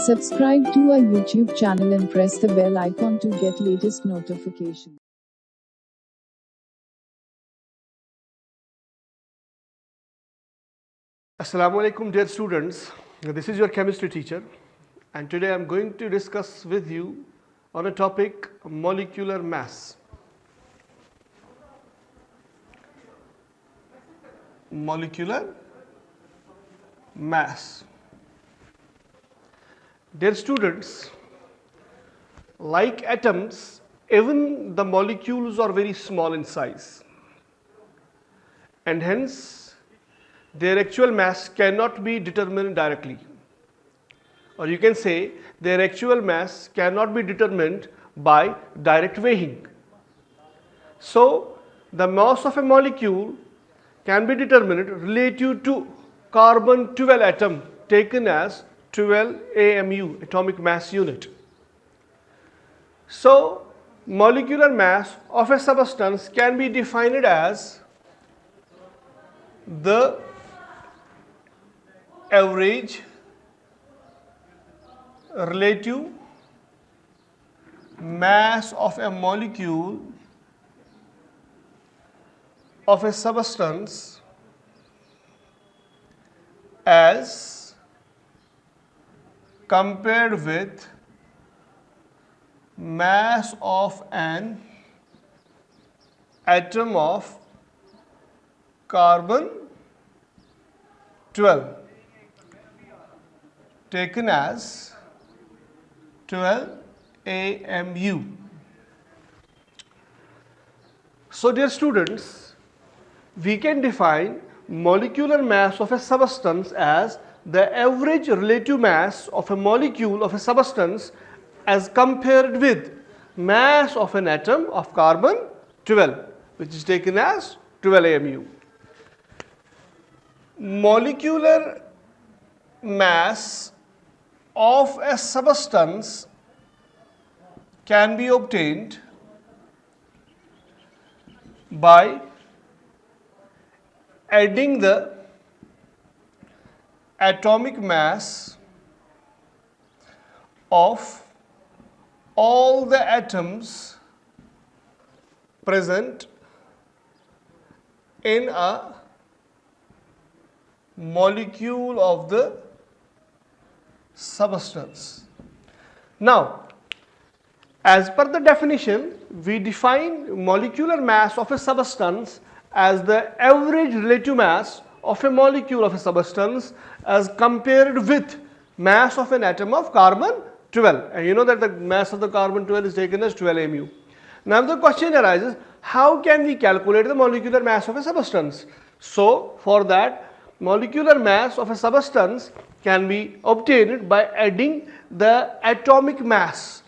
Subscribe to our YouTube channel and press the bell icon to get latest notifications. Assalamu alaikum dear students, this is your chemistry teacher and today I am going to discuss with you on a topic molecular mass. Molecular mass. Dear students, like atoms, even the molecules are very small in size and hence their actual mass cannot be determined directly, or you can say their actual mass cannot be determined by direct weighing. So the mass of a molecule can be determined relative to carbon 12 atom taken as 12 AMU, atomic mass unit. So molecular mass of a substance can be defined as the average relative mass of a molecule of a substance as compared with mass of an atom of carbon 12 taken as 12 AMU. So dear students, we can define molecular mass of a substance as the average relative mass of a molecule of a substance as compared with mass of an atom of carbon 12, which is taken as 12 AMU. Molecular mass of a substance can be obtained by adding the atomic mass of all the atoms present in a molecule of the substance. Now, as per the definition, we define molecular mass of a substance as the average relative mass of a molecule of a substance as compared with mass of an atom of carbon 12. And you know that the mass of the carbon 12 is taken as 12 mu. Now the question arises, how can we calculate the molecular mass of a substance? So for that, molecular mass of a substance can be obtained by adding the atomic mass,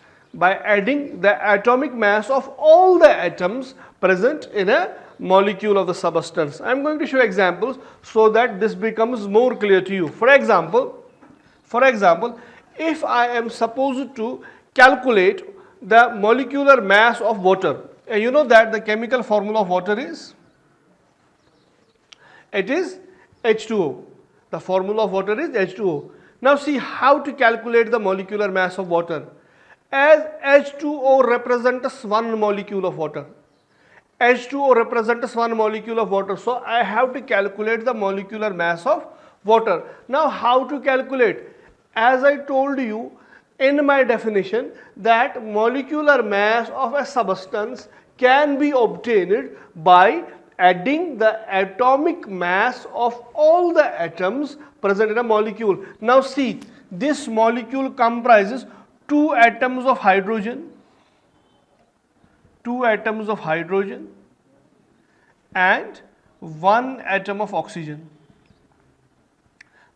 of all the atoms present in a molecule of the substance. I am going to show examples so that this becomes more clear to you. For example, if I am supposed to calculate the molecular mass of water, and you know that the chemical formula of water is, it is H2O. The formula of water is H2O. Now see how to calculate the molecular mass of water. As H2O represents one molecule of water. H2O represents one molecule of water. So I have to calculate the molecular mass of water. Now how to calculate? As I told you in my definition that molecular mass of a substance can be obtained by adding the atomic mass of all the atoms present in a molecule. Now see, this molecule comprises 2 atoms of hydrogen, and 1 atom of oxygen.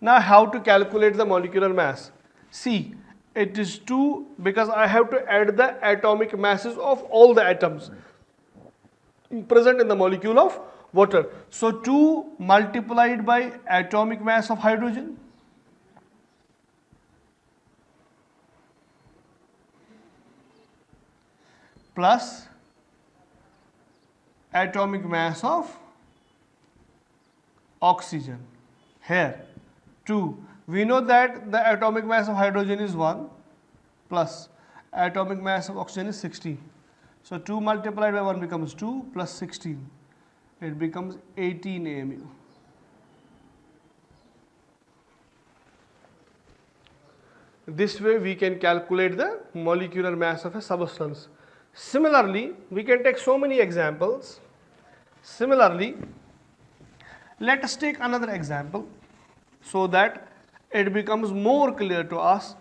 Now how to calculate the molecular mass? See, it is 2 because I have to add the atomic masses of all the atoms present in the molecule of water. So 2 multiplied by atomic mass of hydrogen plus atomic mass of oxygen. Here 2 We know that the atomic mass of hydrogen is 1 plus atomic mass of oxygen is 16. So 2 multiplied by 1 becomes 2 plus 16. It becomes 18 AMU. This way we can calculate the molecular mass of a substance. Similarly, we can take so many examples. Similarly, let us take another example so that it becomes more clear to us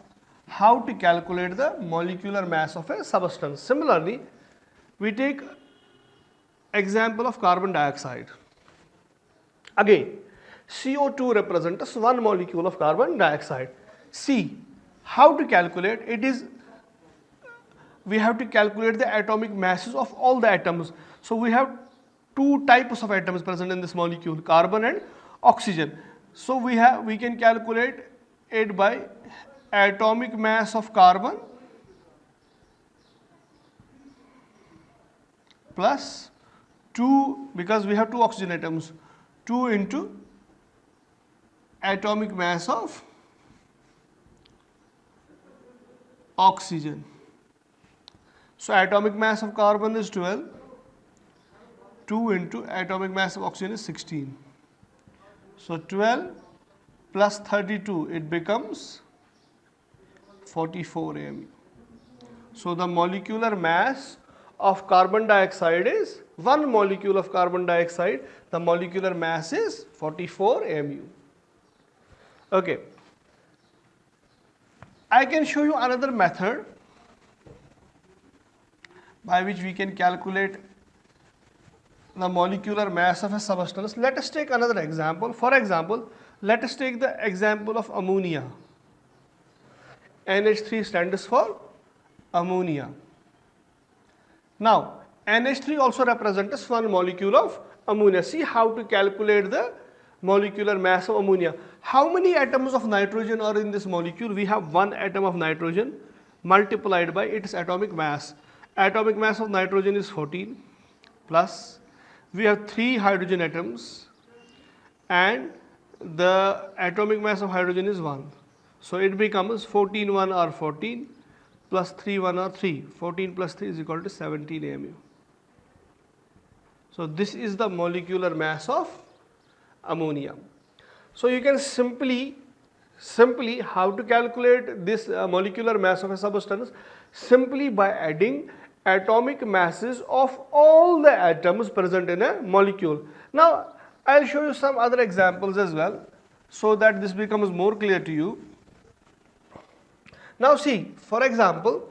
how to calculate the molecular mass of a substance. Similarly, we take example of carbon dioxide. Again, CO2 represents one molecule of carbon dioxide. See, how to calculate it is, we have to calculate the atomic masses of all the atoms. So we have two types of atoms present in this molecule, carbon and oxygen. So we can calculate it by atomic mass of carbon plus 2, because we have two oxygen atoms, 2 into atomic mass of oxygen. So atomic mass of carbon is 12, 2 into atomic mass of oxygen is 16. So 12 plus 32, it becomes 44 AMU. So the molecular mass of carbon dioxide is, one molecule of carbon dioxide, the molecular mass is 44 AMU. Okay. I can show you another method by which we can calculate the molecular mass of a substance. Let us take another example. For example, let us take the example of ammonia. NH3 stands for ammonia. Now, NH3 also represents one molecule of ammonia. See how to calculate the molecular mass of ammonia. How many atoms of nitrogen are in this molecule? We have one atom of nitrogen multiplied by its atomic mass. Atomic mass of nitrogen is 14 plus we have 3 hydrogen atoms and the atomic mass of hydrogen is 1. So it becomes 14 1 are 14 plus 3 1 are 3. 14 plus 3 is equal to 17 AMU. So this is the molecular mass of ammonia. So you can simply how to calculate this molecular mass of a substance, simply by adding atomic masses of all the atoms present in a molecule. Now I will show you some other examples as well so that this becomes more clear to you. Now see, for example,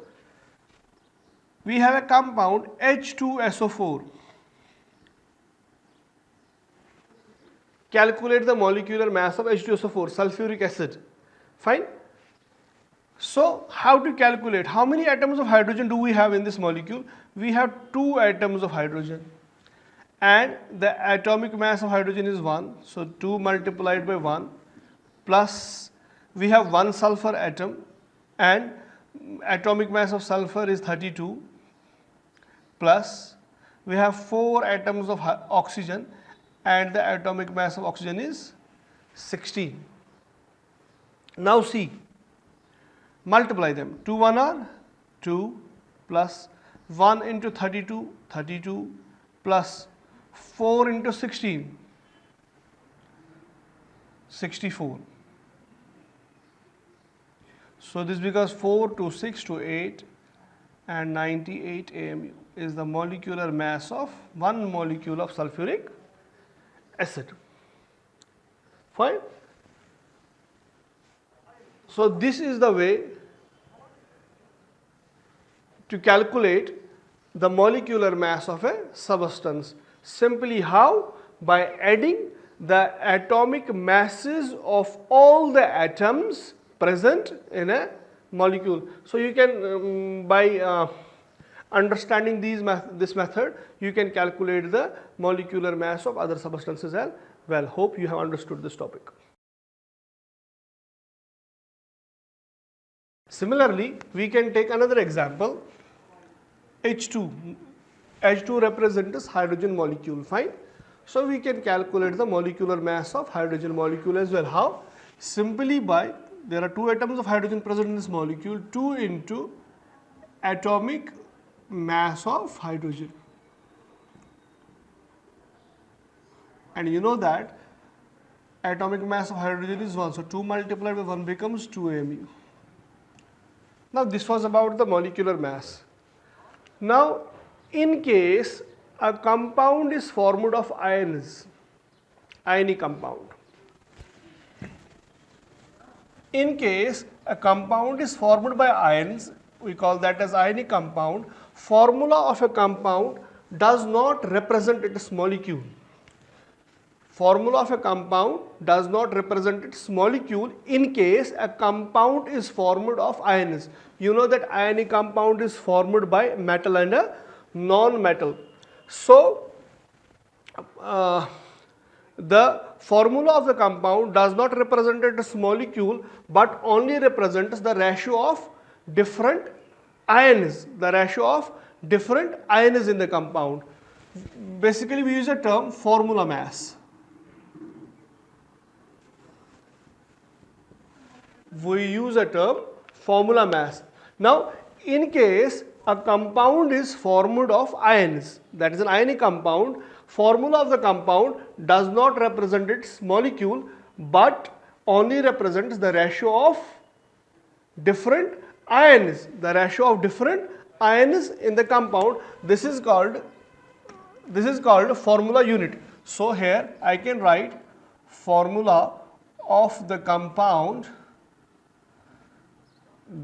we have a compound H2SO4. Calculate the molecular mass of H2SO4, sulfuric acid. Fine. So how to calculate? How many atoms of hydrogen do we have in this molecule? We have 2 atoms of hydrogen and the atomic mass of hydrogen is 1. So 2 multiplied by 1 plus we have 1 sulfur atom and atomic mass of sulfur is 32 plus we have 4 atoms of oxygen and the atomic mass of oxygen is 16. Now see, multiply them. 2 1 are 2 plus 1 into 32, 32 plus 4 into 16, 64. So this becomes 4 to 6 to 8 and 98 AMU is the molecular mass of one molecule of sulfuric acid. Fine. So this is the way to calculate the molecular mass of a substance. Simply how? By adding the atomic masses of all the atoms present in a molecule. So you can by understanding this method, you can calculate the molecular mass of other substances as well. Hope you have understood this topic. Similarly, we can take another example, H2. H2 represents hydrogen molecule, fine. So we can calculate the molecular mass of hydrogen molecule as well. How? simply by, there are 2 atoms of hydrogen present in this molecule, 2 into atomic mass of hydrogen. And you know that atomic mass of hydrogen is 1, so 2 multiplied by 1 becomes 2 mu. Now this was about the molecular mass. Now in case a compound is formed of ions, ionic compound. In case a compound is formed by ions, we call that as ionic compound. Formula of a compound does not represent its molecule. Formula of a compound does not represent its molecule in case a compound is formed of ions. You know that ionic compound is formed by metal and a non-metal. So the formula of the compound does not represent its molecule but only represents the ratio of different ions, the ratio of different ions in the compound. Basically we use a term formula mass. We use a term formula mass. Now in case a compound is formed of ions, that is an ionic compound, formula of the compound does not represent its molecule but only represents the ratio of different ions, the ratio of different ions in the compound. This is called formula unit. So here I can write formula of the compound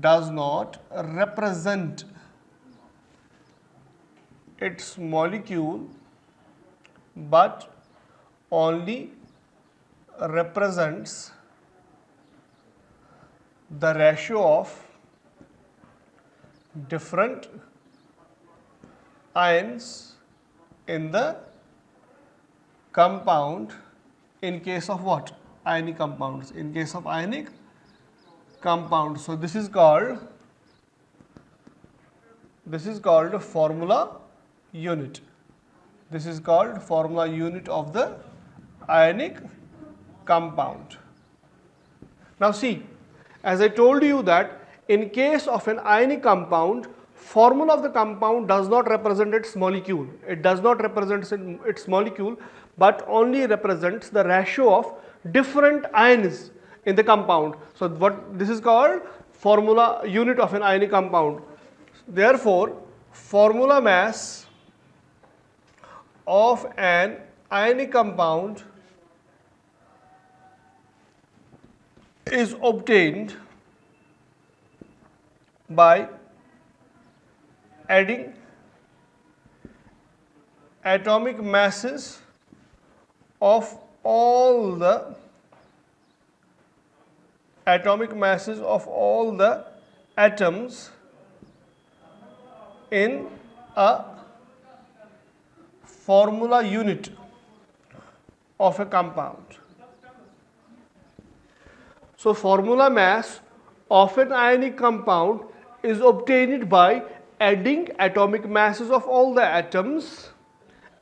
does not represent its molecule but only represents the ratio of different ions in the compound in case of what? Ionic compounds. In case of ionic compound. So this is called formula unit. This is called formula unit of the ionic compound. Now see, as I told you that in case of an ionic compound, formula of the compound does not represent its molecule. It does not represent its molecule but only represents the ratio of different ions in the compound. So what this is called formula unit of an ionic compound. Therefore formula mass of an ionic compound is obtained by adding atomic masses of all the atoms in a formula unit of a compound. So formula mass of an ionic compound is obtained by adding atomic masses of all the atoms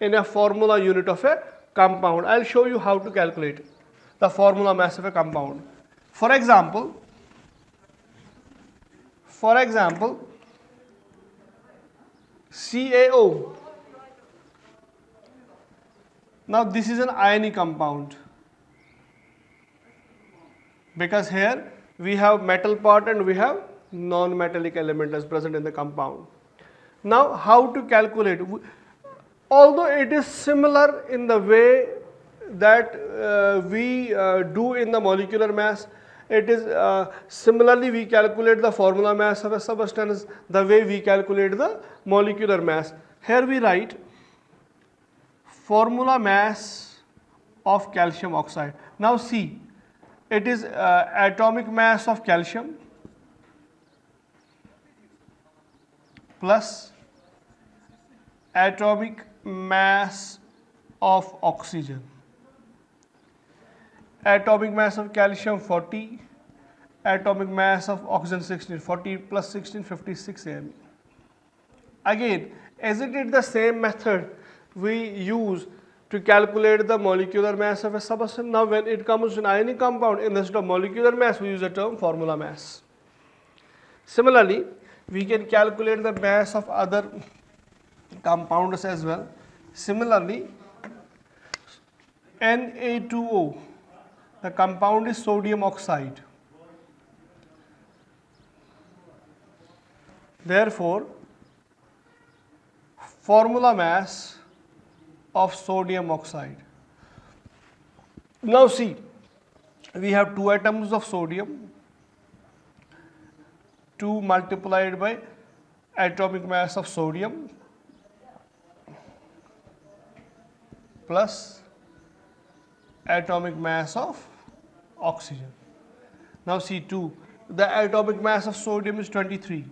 in a formula unit of a compound. I will show you how to calculate the formula mass of a compound. For example, CaO. Now this is an ionic compound because here we have metal part and we have non-metallic element as present in the compound. Now how to calculate? Although it is similar in the way that we do in the molecular mass, it is similarly we calculate the formula mass of a substance the way we calculate the molecular mass. Here we write formula mass of calcium oxide. Now see, it is atomic mass of calcium plus atomic mass of oxygen. Atomic mass of calcium 40, atomic mass of oxygen 16, 40 plus 16, 56 AME. Again, as it is the same method we use to calculate the molecular mass of a substance. Now when it comes to an ionic compound, instead of molecular mass, we use the term formula mass. Similarly, we can calculate the mass of other compounds as well. Similarly, Na2O, the compound is sodium oxide. Therefore, formula mass of sodium oxide. Now see, we have 2 atoms of sodium, 2 multiplied by atomic mass of sodium plus atomic mass of oxygen. Now see 2, the atomic mass of sodium is 23,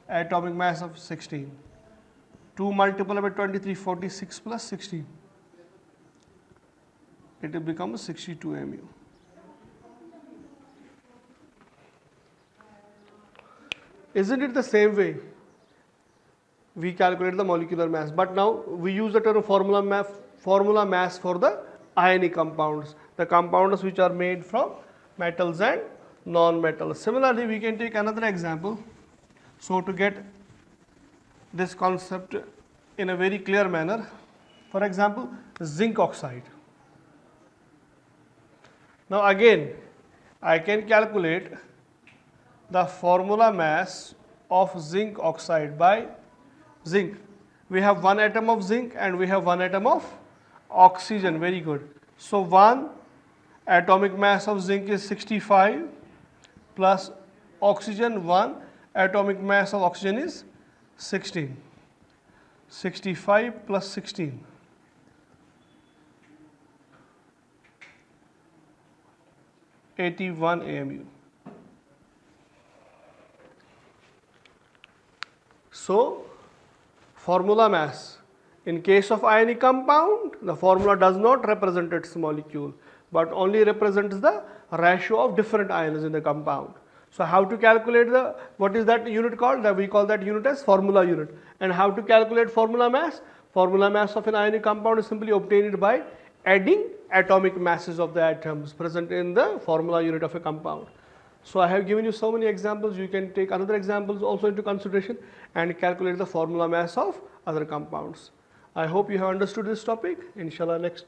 atomic mass of 16. 2 multiplied by 23, 46 plus 16. It will become 62 mu. Isn't it the same way we calculate the molecular mass? But now we use the term formula mass for the ionic compounds, the compounds which are made from metals and non-metals. Similarly, we can take another example. So to get this concept in a very clear manner, for example, zinc oxide. Now again, I can calculate the formula mass of zinc oxide by zinc. We have 1 atom of zinc and we have 1 atom of oxygen. Very good. So 1 atomic mass of zinc is 65 plus oxygen, 1 atomic mass of oxygen is 16. 65 plus 16. 81 AMU. So, formula mass. In case of ionic compound, the formula does not represent its molecule, but only represents the ratio of different ions in the compound. So how to calculate what is that unit called? We call that unit as formula unit. And how to calculate formula mass? Formula mass of an ionic compound is simply obtained by adding atomic masses of the atoms present in the formula unit of a compound. So I have given you so many examples. You can take another examples also into consideration and calculate the formula mass of other compounds. I hope you have understood this topic. Inshallah, next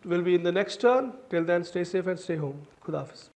will be in the next turn. Till then, stay safe and stay home. Khuda Hafiz.